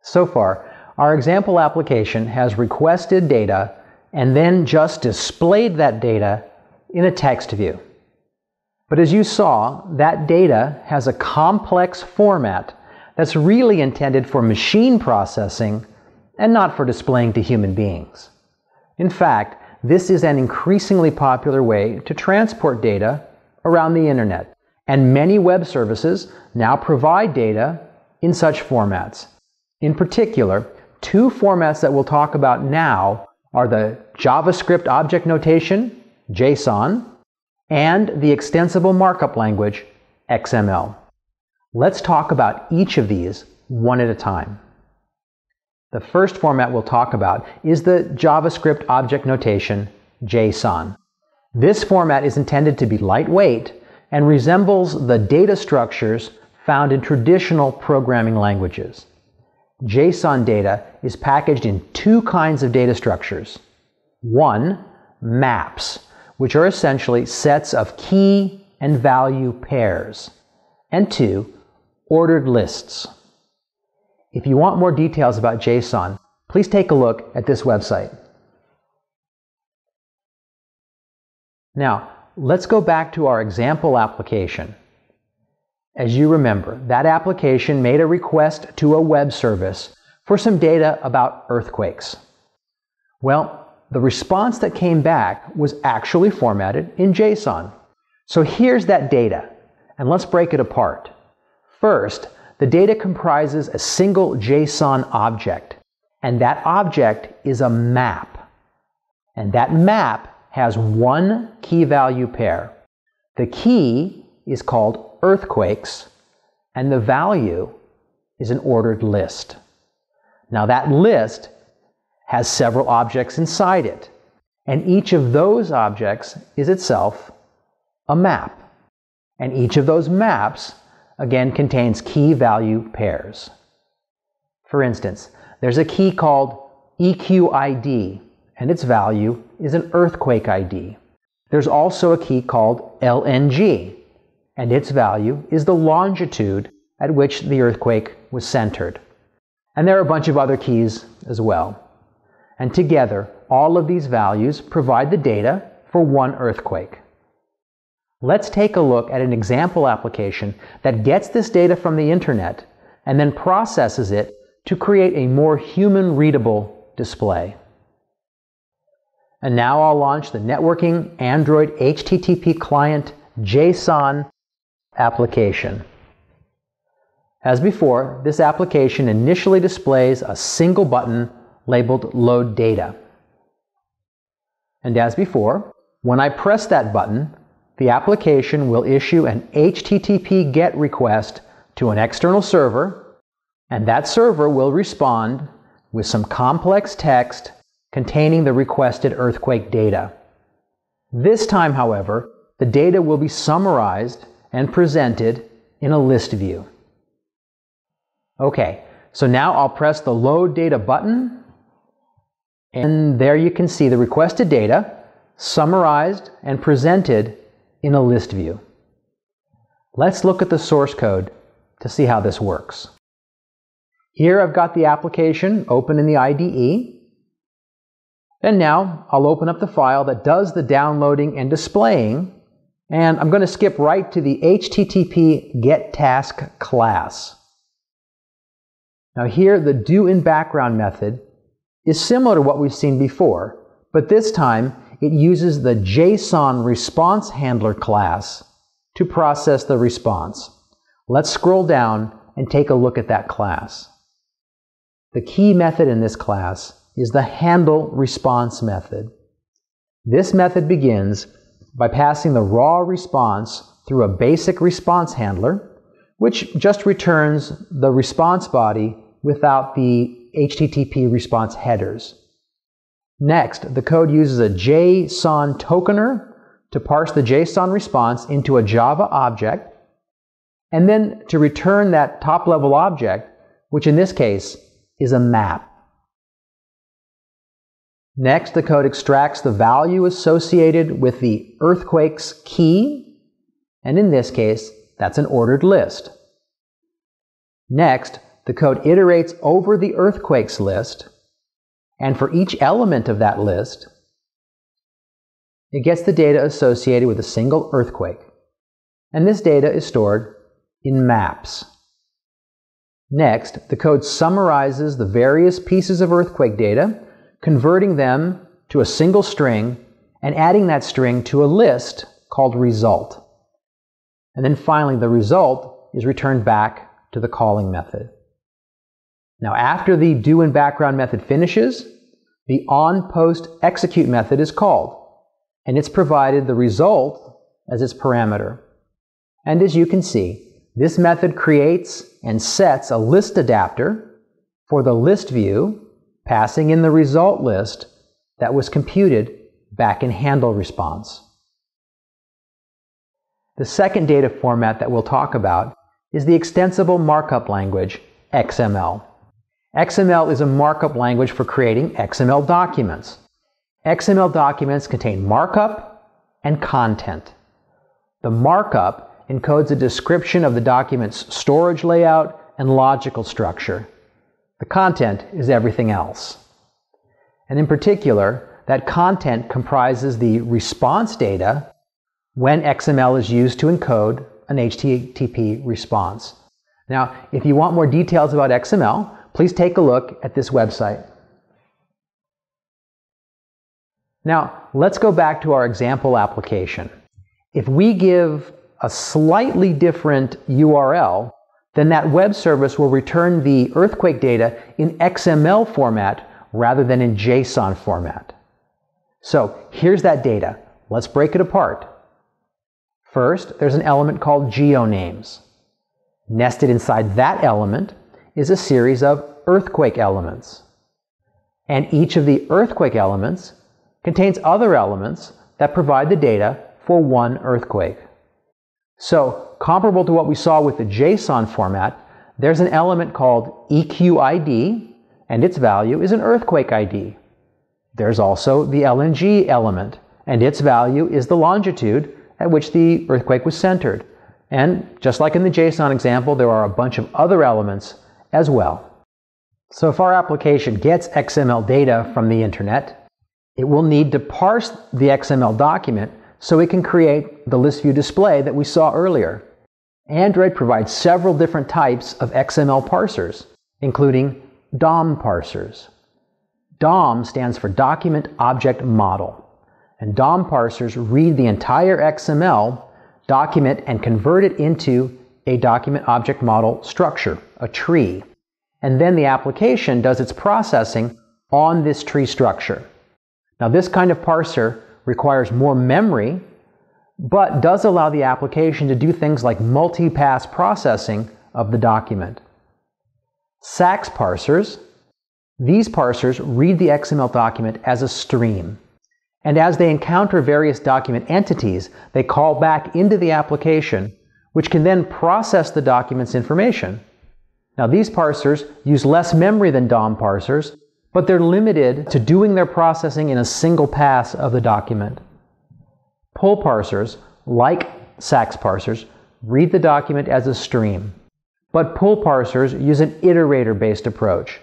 So far, our example application has requested data and then just displayed that data in a text view. But as you saw, that data has a complex format that's really intended for machine processing and not for displaying to human beings. In fact, this is an increasingly popular way to transport data around the internet, and many web services now provide data in such formats. In particular, two formats that we'll talk about now are the JavaScript Object Notation, JSON, and the Extensible Markup Language, XML. Let's talk about each of these one at a time. The first format we'll talk about is the JavaScript Object Notation, JSON. This format is intended to be lightweight and resembles the data structures found in traditional programming languages. JSON data is packaged in two kinds of data structures. One, maps, which are essentially sets of key and value pairs. And two, ordered lists. If you want more details about JSON, please take a look at this website. Now, let's go back to our example application. As you remember, that application made a request to a web service for some data about earthquakes. Well, the response that came back was actually formatted in JSON. So here's that data, and let's break it apart. First, the data comprises a single JSON object, and that object is a map. And that map has one key value pair. The key is called earthquakes, and the value is an ordered list. Now that list has several objects inside it, and each of those objects is itself a map. And each of those maps, again, contains key value pairs. For instance, there's a key called EQID, and its value is an earthquake ID. There's also a key called LNG, and its value is the longitude at which the earthquake was centered. And there are a bunch of other keys as well. And together, all of these values provide the data for one earthquake. Let's take a look at an example application that gets this data from the internet and then processes it to create a more human-readable display. And now I'll launch the Networking Android HTTP Client JSON application. As before, this application initially displays a single button labeled Load Data. And as before, when I press that button, the application will issue an HTTP GET request to an external server, and that server will respond with some complex text containing the requested earthquake data. This time, however, the data will be summarized and presented in a list view. Okay, so now I'll press the Load Data button, and there you can see the requested data summarized and presented in a list view. Let's look at the source code to see how this works. Here I've got the application open in the IDE, and now I'll open up the file that does the downloading and displaying, and I'm going to skip right to the HTTP GetTask class. Now here, the doInBackground method is similar to what we've seen before, but this time it uses the JSON response handler class to process the response. Let's scroll down and take a look at that class. The key method in this class is the handle response method. This method begins by passing the raw response through a basic response handler, which just returns the response body without the HTTP response headers. Next, the code uses a JSON tokener to parse the JSON response into a Java object, and then to return that top-level object, which in this case is a map. Next, the code extracts the value associated with the earthquake's key, and in this case, that's an ordered list. Next, the code iterates over the earthquakes list, and for each element of that list, it gets the data associated with a single earthquake. And this data is stored in maps. Next, the code summarizes the various pieces of earthquake data, converting them to a single string and adding that string to a list called result. And then finally, the result is returned back to the calling method. Now, after the doInBackground method finishes, the onPostExecute method is called, and it's provided the result as its parameter. And as you can see, this method creates and sets a list adapter for the list view, passing in the result list that was computed back in handle response. The second data format that we'll talk about is the extensible markup language, XML. XML is a markup language for creating XML documents. XML documents contain markup and content. The markup encodes a description of the document's storage layout and logical structure. The content is everything else. And in particular, that content comprises the response data when XML is used to encode an HTTP response. Now, if you want more details about XML, please take a look at this website. Now, let's go back to our example application. If we give a slightly different URL, then that web service will return the earthquake data in XML format rather than in JSON format. So here's that data. Let's break it apart. First, there's an element called GeoNames. Nested inside that element is a series of earthquake elements. And each of the earthquake elements contains other elements that provide the data for one earthquake. So, comparable to what we saw with the JSON format, there's an element called EQID, and its value is an earthquake ID. There's also the LNG element, and its value is the longitude at which the earthquake was centered. And just like in the JSON example, there are a bunch of other elements as well. So if our application gets XML data from the internet, it will need to parse the XML document so it can create the list view display that we saw earlier. Android provides several different types of XML parsers, including DOM parsers. DOM stands for Document Object Model. And DOM parsers read the entire XML document and convert it into a document object model structure, a tree. And then the application does its processing on this tree structure. Now, this kind of parser requires more memory, but does allow the application to do things like multi-pass processing of the document. SAX parsers, these parsers read the XML document as a stream. And as they encounter various document entities, they call back into the application, which can then process the document's information. Now, these parsers use less memory than DOM parsers, but they're limited to doing their processing in a single pass of the document. Pull parsers, like SAX parsers, read the document as a stream. But pull parsers use an iterator-based approach,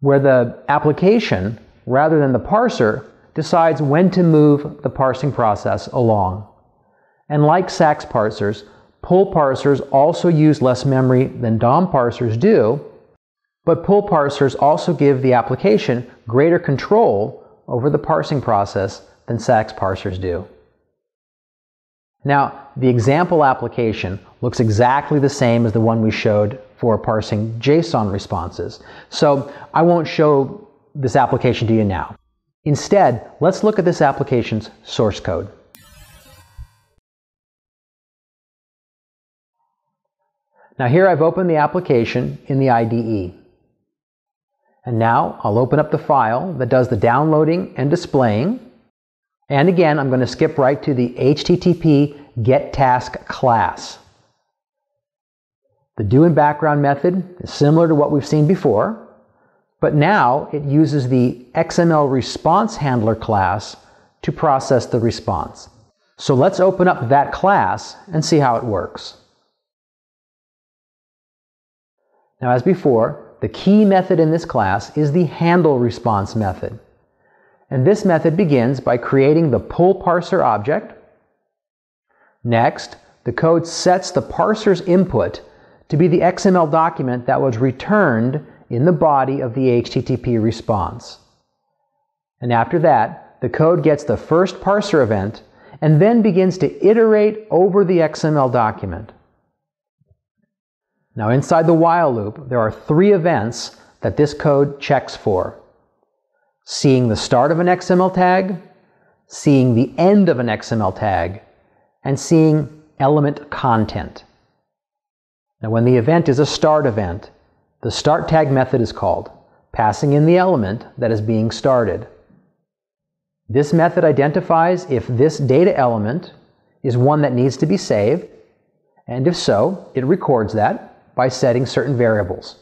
where the application, rather than the parser, decides when to move the parsing process along. And like SAX parsers, pull parsers also use less memory than DOM parsers do, but pull parsers also give the application greater control over the parsing process than SAX parsers do. Now, the example application looks exactly the same as the one we showed for parsing JSON responses. So I won't show this application to you now. Instead, let's look at this application's source code. Now here I've opened the application in the IDE. And now I'll open up the file that does the downloading and displaying. And again, I'm going to skip right to the HTTP getTask class. The doInBackground method is similar to what we've seen before, but now it uses the XML response handler class to process the response. So let's open up that class and see how it works. Now, as before, the key method in this class is the handle response method. And this method begins by creating the pull parser object. Next, the code sets the parser's input to be the XML document that was returned in the body of the HTTP response. And after that, the code gets the first parser event and then begins to iterate over the XML document. Now inside the while loop, there are 3 events that this code checks for: seeing the start of an XML tag, seeing the end of an XML tag, and seeing element content. Now when the event is a start event, the start tag method is called, passing in the element that is being started. This method identifies if this data element is one that needs to be saved, and if so, it records that by setting certain variables.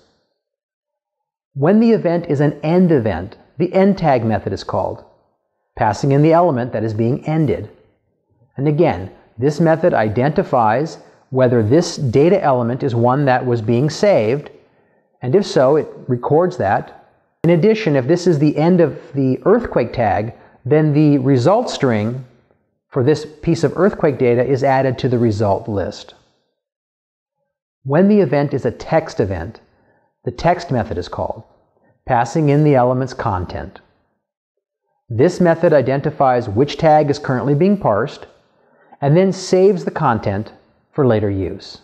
When the event is an end event, the end tag method is called, passing in the element that is being ended. And again, this method identifies whether this data element is one that was being saved, and if so, it records that. In addition, if this is the end of the earthquake tag, then the result string for this piece of earthquake data is added to the result list. When the event is a text event, the text method is called, passing in the element's content. This method identifies which tag is currently being parsed, and then saves the content for later use.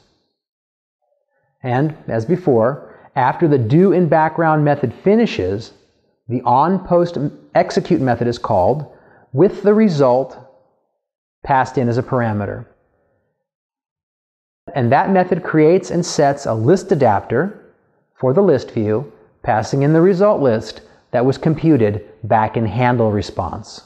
And, as before, after the doInBackground method finishes, the onPostExecute method is called with the result passed in as a parameter. And that method creates and sets a list adapter for the list view, passing in the result list that was computed back in handle response.